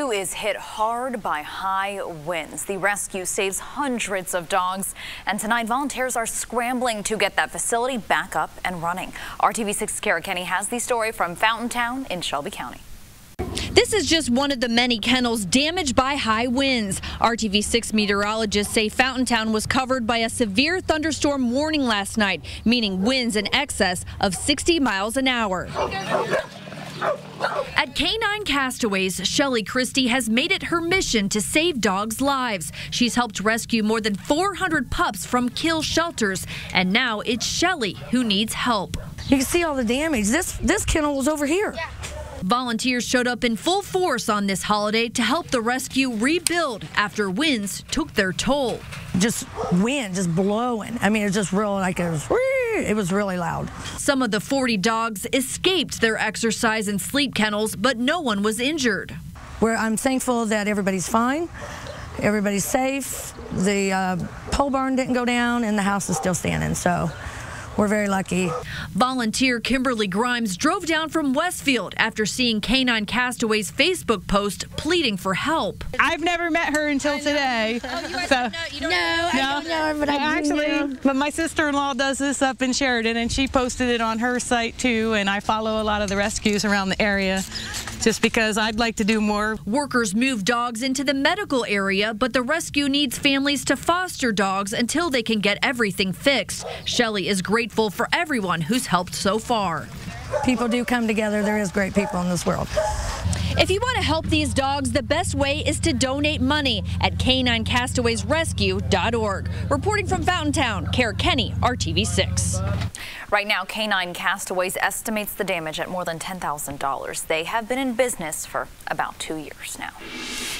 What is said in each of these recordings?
Is hit hard by high winds. The rescue saves hundreds of dogs, and tonight volunteers are scrambling to get that facility back up and running. RTV6's Kara Kenny has the story from Fountaintown in Shelby County. This is just one of the many kennels damaged by high winds. RTV6 meteorologists say Fountaintown was covered by a severe thunderstorm warning last night, meaning winds in excess of 60 miles an hour. At Canine Castaways, Shelly Christie has made it her mission to save dogs' lives. She's helped rescue more than 400 pups from kill shelters, and now it's Shelly who needs help. You can see all the damage. This kennel was over here. Yeah. Volunteers showed up in full force on this holiday to help the rescue rebuild after winds took their toll. Just wind, just blowing. I mean, it was just real, like it was really loud. Some of the 40 dogs escaped their exercise and sleep kennels, but no one was injured. I'm thankful that everybody's fine, everybody's safe. The pole barn didn't go down, and the house is still standing, so we're very lucky. Volunteer Kimberly Grimes drove down from Westfield after seeing Canine Castaways' Facebook post pleading for help. I've never met her until today. Oh, you guys don't know? You don't know? I don't know her, but I actually, but my sister-in-law does this up in Sheridan, and she posted it on her site too, and I follow a lot of the rescues around the area just because I'd like to do more. Workers move dogs into the medical area, but the rescue needs families to foster dogs until they can get everything fixed. Shelly is grateful for everyone who's helped so far. People do come together. There is great people in this world. If you want to help these dogs, the best way is to donate money at caninecastawaysrescue.org. Reporting from Fountaintown, Kara Kenny, RTV6. Right now, Canine Castaways estimates the damage at more than $10,000. They have been in business for about 2 years now.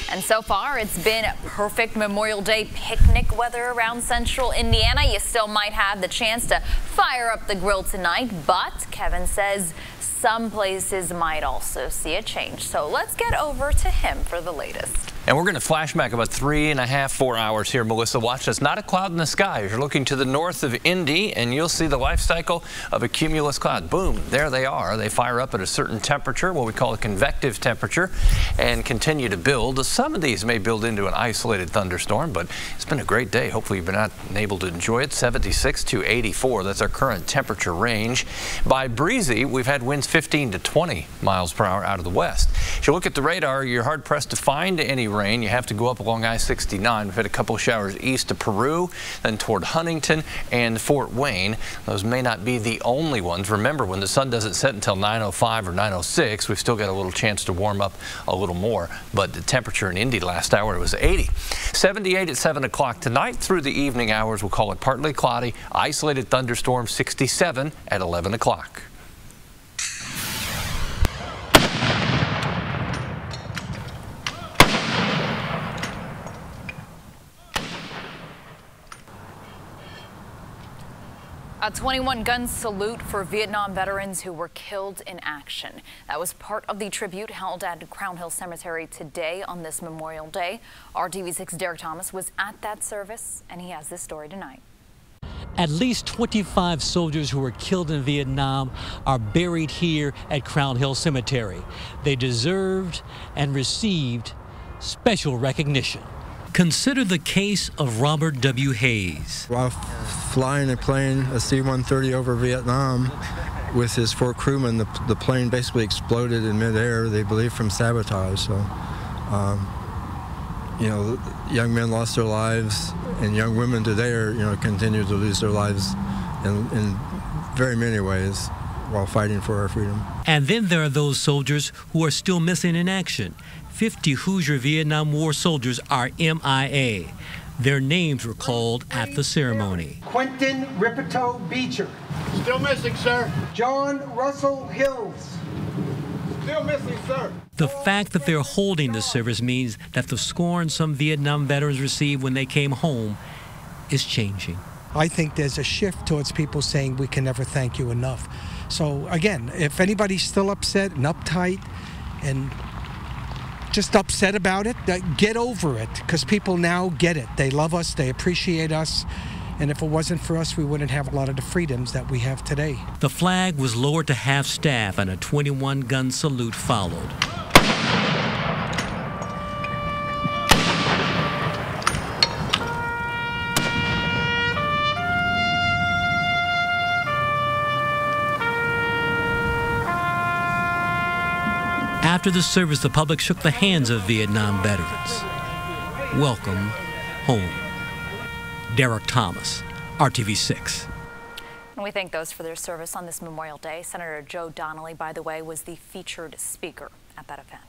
And so far, it's been perfect Memorial Day picnic weather around central Indiana. You still might have the chance to fire up the grill tonight, but Kevin says some places might also see a change. So let's get over to him for the latest. And we're going to flash back about 3.5, 4 hours here. Melissa, watch this. Not a cloud in the sky. As you're looking to the north of Indy, and you'll see the life cycle of a cumulus cloud. Boom, there they are. They fire up at a certain temperature, what we call a convective temperature, and continue to build. Some of these may build into an isolated thunderstorm, but it's been a great day. Hopefully you've been able to enjoy it. 76 to 84. That's our current temperature range. By breezy, we've had winds 15 to 20 miles per hour out of the west. If you look at the radar, you're hard-pressed to find any rain. You have to go up along I-69. We've had a couple of showers east of Peru, then toward Huntington and Fort Wayne. Those may not be the only ones. Remember, when the sun doesn't set until 9:05 or 9:06, we've still got a little chance to warm up a little more. But the temperature in Indy last hour was 80. 78 at 7 o'clock tonight. Through the evening hours, we'll call it partly cloudy. Isolated thunderstorm, 67 at 11 o'clock. A 21-gun salute for Vietnam veterans who were killed in action. That was part of the tribute held at Crown Hill Cemetery today on this Memorial Day. RTV6's Derek Thomas was at that service, and he has this story tonight. At least 25 soldiers who were killed in Vietnam are buried here at Crown Hill Cemetery. They deserved and received special recognition. Consider the case of Robert W. Hayes. While flying a plane, a C-130 over Vietnam with his 4 crewmen, the plane basically exploded in midair, they believe from sabotage. So, you know, young men lost their lives, and young women today are, continue to lose their lives in very many ways while fighting for our freedom. And then there are those soldiers who are still missing in action. 50 Hoosier Vietnam War soldiers are MIA. Their names were called at the ceremony. Quentin Ripito Beecher. Still missing, sir. John Russell Hills. Still missing, sir. The fact that they're holding the service means that the scorn some Vietnam veterans received when they came home is changing. I think there's a shift towards people saying we can never thank you enough. So again, if anybody's still upset and uptight and just upset about it, get over it, because people now get it. They love us, they appreciate us, and if it wasn't for us, we wouldn't have a lot of the freedoms that we have today. The flag was lowered to half-staff and a 21-gun salute followed. After the service, the public shook the hands of Vietnam veterans. Welcome home. Derek Thomas, RTV6. And we thank those for their service on this Memorial Day. Senator Joe Donnelly, by the way, was the featured speaker at that event.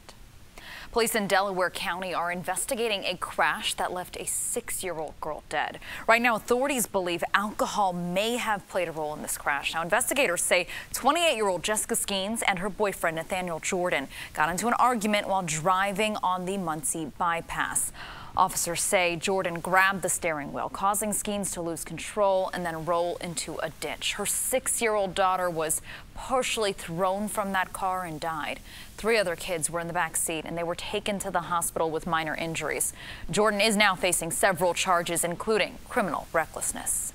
Police in Delaware County are investigating a crash that left a 6-year-old girl dead. Right now, authorities believe alcohol may have played a role in this crash. Now, investigators say 28-year-old Jessica Skeens and her boyfriend, Nathaniel Jordan, got into an argument while driving on the Muncie bypass. Officers say Jordan grabbed the steering wheel, causing Skeens to lose control and then roll into a ditch. Her 6-year-old daughter was partially thrown from that car and died. 3 other kids were in the back seat and they were taken to the hospital with minor injuries. Jordan is now facing several charges, including criminal recklessness.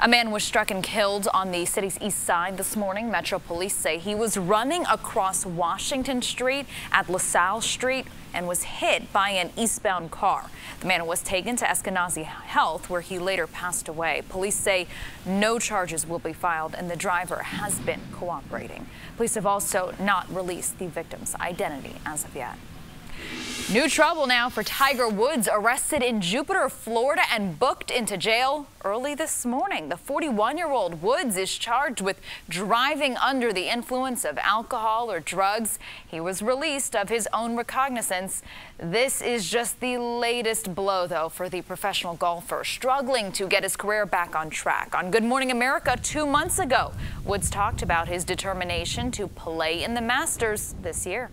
A man was struck and killed on the city's east side this morning. Metro Police say he was running across Washington Street at LaSalle Street and was hit by an eastbound car. The man was taken to Eskenazi Health, where he later passed away. Police say no charges will be filed and the driver has been cooperating. Police have also not released the victim's identity as of yet. New trouble now for Tiger Woods, arrested in Jupiter, Florida and booked into jail early this morning. The 41-year-old Woods is charged with driving under the influence of alcohol or drugs. He was released of his own recognizance. This is just the latest blow, though, for the professional golfer struggling to get his career back on track. On Good Morning America 2 months ago, Woods talked about his determination to play in the Masters this year.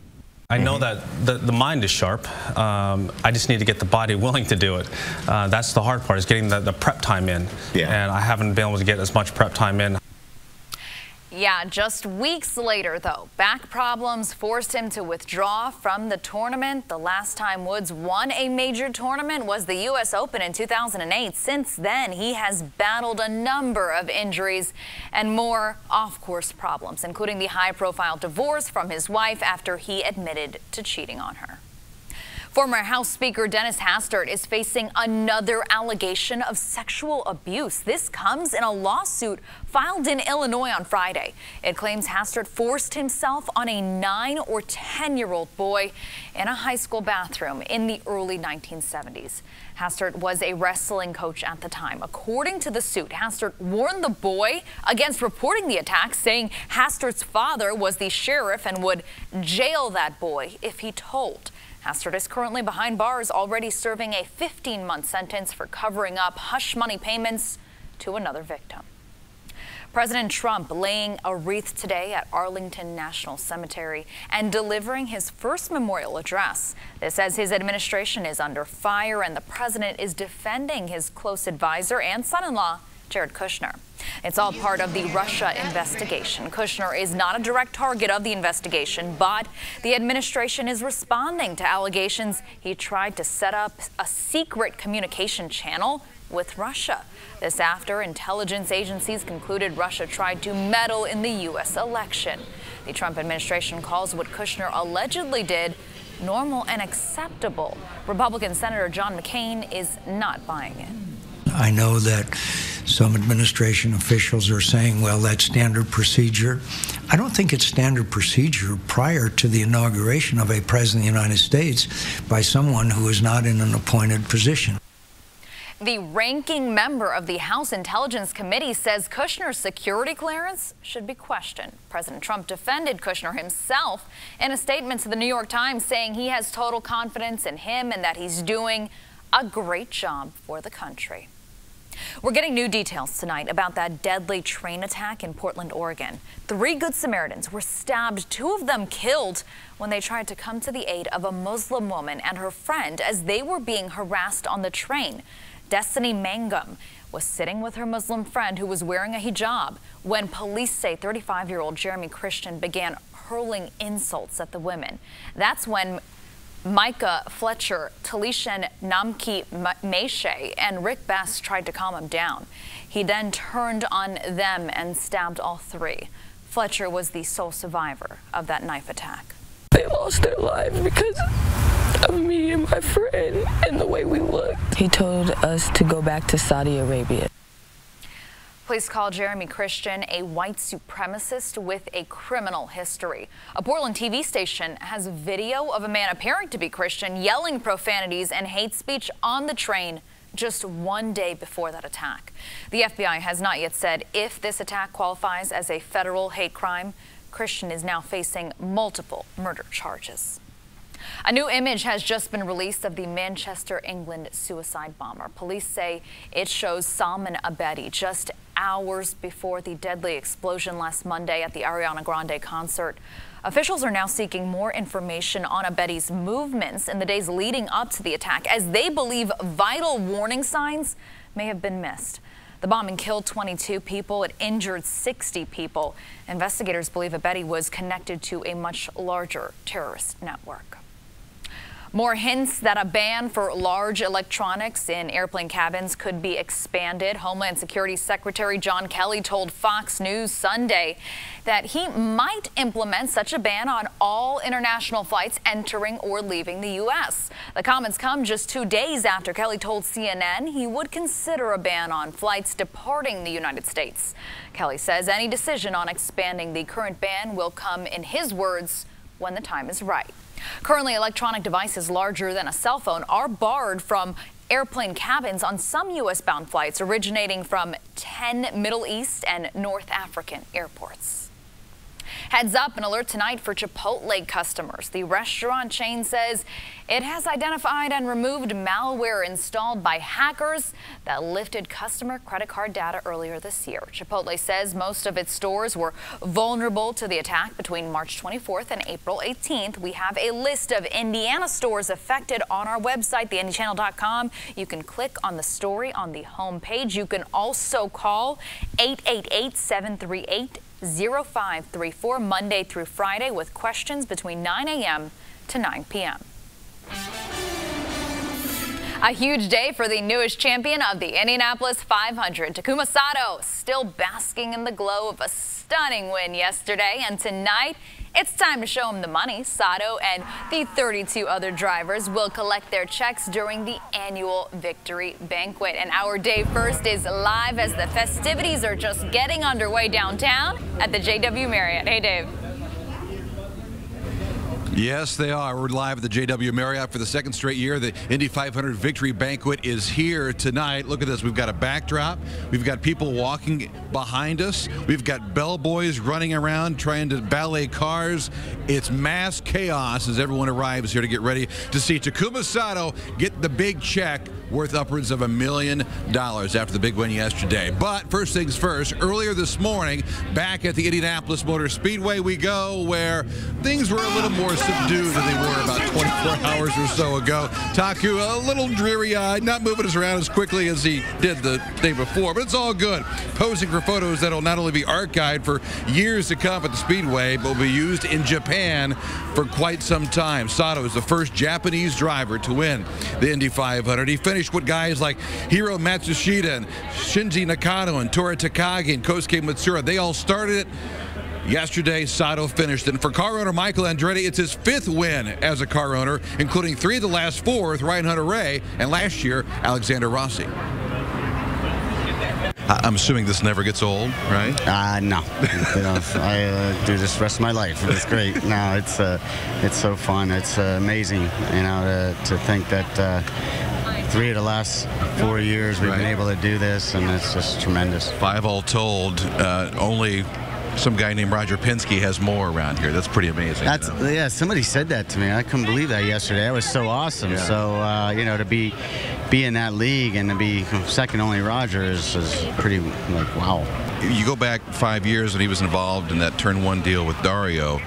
I know that the mind is sharp. I just need to get the body willing to do it. That's the hard part, is getting the prep time in. Yeah. And I haven't been able to get as much prep time in. Yeah, just weeks later, though, back problems forced him to withdraw from the tournament. The last time Woods won a major tournament was the U.S. Open in 2008. Since then, he has battled a number of injuries and more off-course problems, including the high-profile divorce from his wife after he admitted to cheating on her. Former House Speaker Dennis Hastert is facing another allegation of sexual abuse. This comes in a lawsuit filed in Illinois on Friday. It claims Hastert forced himself on a 9 or 10-year-old boy in a high school bathroom in the early 1970s. Hastert was a wrestling coach at the time. According to the suit, Hastert warned the boy against reporting the attack, saying Hastert's father was the sheriff and would jail that boy if he told. Hastert is currently behind bars, already serving a 15-month sentence for covering up hush money payments to another victim. President Trump laying a wreath today at Arlington National Cemetery and delivering his first memorial address. This as his administration is under fire and the president is defending his close advisor and son-in-law, Jared Kushner. It's all part of the Russia investigation. Kushner is not a direct target of the investigation, but the administration is responding to allegations he tried to set up a secret communication channel with Russia. This after intelligence agencies concluded Russia tried to meddle in the U.S. election. The Trump administration calls what Kushner allegedly did normal and acceptable. Republican Senator John McCain is not buying it. I know that some administration officials are saying, well, that's standard procedure. I don't think it's standard procedure prior to the inauguration of a president of the United States by someone who is not in an appointed position. The ranking member of the House Intelligence Committee says Kushner's security clearance should be questioned. President Trump defended Kushner himself in a statement to the New York Times, saying he has total confidence in him and that he's doing a great job for the country. We're getting new details tonight about that deadly train attack in Portland, Oregon. 3 Good Samaritans were stabbed, 2 of them killed when they tried to come to the aid of a Muslim woman and her friend as they were being harassed on the train. Destiny Mangum was sitting with her Muslim friend who was wearing a hijab when police say 35-year-old Jeremy Christian began hurling insults at the women. That's when Micah Fletcher, Talishan Namki Meshe, and Rick Best tried to calm him down. He then turned on them and stabbed all 3. Fletcher was the sole survivor of that knife attack. They lost their lives because of me and my friend and the way we looked. He told us to go back to Saudi Arabia. Police call Jeremy Christian a white supremacist with a criminal history. A Portland TV station has video of a man appearing to be Christian yelling profanities and hate speech on the train just one day before that attack. The FBI has not yet said if this attack qualifies as a federal hate crime. Christian is now facing multiple murder charges. A new image has just been released of the Manchester, England suicide bomber. Police say it shows Salman Abedi just hours before the deadly explosion last Monday at the Ariana Grande concert. Officials are now seeking more information on Abedi's movements in the days leading up to the attack, as they believe vital warning signs may have been missed. The bombing killed 22 people. It injured 60 people. Investigators believe Abedi was connected to a much larger terrorist network. More hints that a ban for large electronics in airplane cabins could be expanded. Homeland Security Secretary John Kelly told Fox News Sunday that he might implement such a ban on all international flights entering or leaving the U.S. The comments come just 2 days after Kelly told CNN he would consider a ban on flights departing the United States. Kelly says any decision on expanding the current ban will come, in his words, when the time is right. Currently, electronic devices larger than a cell phone are barred from airplane cabins on some U.S.-bound flights originating from 10 Middle East and North African airports. Heads up, an alert tonight for Chipotle customers. The restaurant chain says it has identified and removed malware installed by hackers that lifted customer credit card data earlier this year. Chipotle says most of its stores were vulnerable to the attack between March 24th and April 18th. We have a list of Indiana stores affected on our website, theindychannel.com. You can click on the story on the home page. You can also call 888-738-0534 Monday through Friday with questions between 9 a.m. to 9 p.m. A huge day for the newest champion of the Indianapolis 500. Takuma Sato still basking in the glow of a stunning win yesterday, and tonight it's time to show him the money. Sato and the 32 other drivers will collect their checks during the annual victory banquet. And our day first is live as the festivities are just getting underway downtown at the JW Marriott. Hey, Dave. Yes, they are. We're live at the JW Marriott for the second straight year. The Indy 500 Victory Banquet is here tonight. Look at this. We've got a backdrop. We've got people walking behind us. We've got bellboys running around trying to ballet cars. It's mass chaos as everyone arrives here to get ready to see Takuma Sato get the big check worth upwards of $1 million after the big win yesterday. But first things first, earlier this morning, back at the Indianapolis Motor Speedway we go, where things were a little more subdued than they were about 24 hours or so ago. Taku a little dreary-eyed, not moving us around as quickly as he did the day before, but it's all good. Posing for photos that'll not only be archived for years to come at the Speedway, but will be used in Japan for quite some time. Sato is the first Japanese driver to win the Indy 500. He finished with guys like Hiro Matsushita and Shinji Nakano and Tora Takagi and Kosuke Matsura. They all started it. Yesterday, Sato finished. And for car owner Michael Andretti, it's his 5th win as a car owner, including 3 of the last 4 with Ryan Hunter-Reay and last year, Alexander Rossi. I'm assuming this never gets old, right? No. I do this the rest of my life. It's great. No, it's so fun. It's amazing, to think that 3 of the last 4 years we've been able to do this, and it's just tremendous. 5 all told. Only some guy named Roger Penske has more around here. That's pretty amazing. Yeah, somebody said that to me. I couldn't believe that yesterday. That was so awesome. Yeah. So, to be in that league and to be second only Roger is pretty, wow. You go back 5 years when he was involved in that Turn 1 deal with Dario.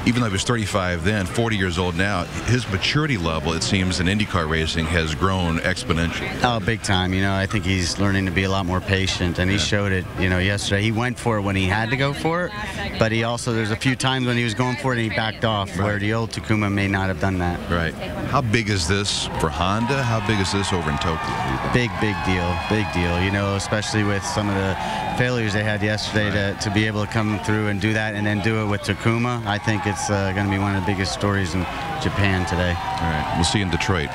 Even though he was 35 then, 40 years old now, his maturity level, it seems, in IndyCar racing has grown exponentially. Oh, big time. I think he's learning to be a lot more patient, and he showed it, yesterday. He went for it when he had to go for it, but he also, there's a few times when he was going for it and he backed off, where the old Takuma may not have done that. Right. How big is this for Honda? How big is this over in Tokyo? Big deal. Big deal. Especially with some of the failures they had yesterday to be able to come through and do that and then do it with Takuma. I think it's going to be one of the biggest stories in Japan today. All right, we'll see you in Detroit.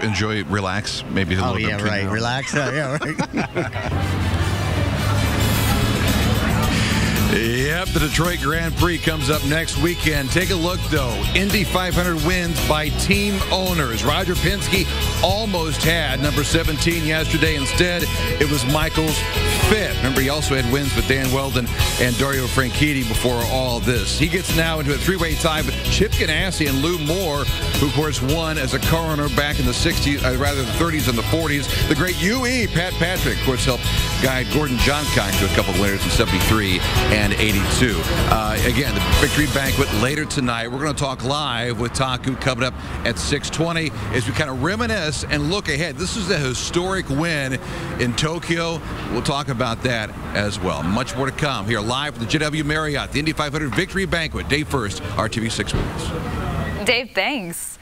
Enjoy, relax, maybe a little bit. Oh, yeah, right. Relax. Yeah, right. up. The Detroit Grand Prix comes up next weekend. Take a look, though. Indy 500 wins by team owners. Roger Penske almost had number 17 yesterday. Instead, it was Michael's 5th. Remember, he also had wins with Dan Weldon and Dario Franchitti before all this. He gets now into a three-way tie with Chip Ganassi and Lou Moore, who, of course, won as a car owner back in the 60s, rather the 30s and the 40s. The great UE, Pat Patrick, of course, helped guide Gordon Johncock to a couple of winners in 73 and 82. Again, the victory banquet later tonight. We're going to talk live with Taku coming up at 6:20 as we kind of reminisce and look ahead. This is a historic win in Tokyo. We'll talk about that as well. Much more to come here live from the JW Marriott, the Indy 500 Victory Banquet, day first, RTV6 News. Dave, thanks.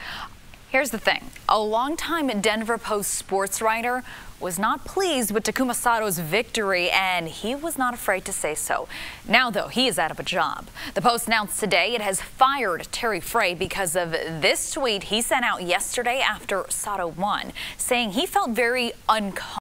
Here's the thing. A longtime Denver Post sports writer was not pleased with Takuma Sato's victory, and he was not afraid to say so. Now, though, he is out of a job. The Post announced today it has fired Terry Frey because of this tweet he sent out yesterday after Sato won, saying he felt very uncomfortable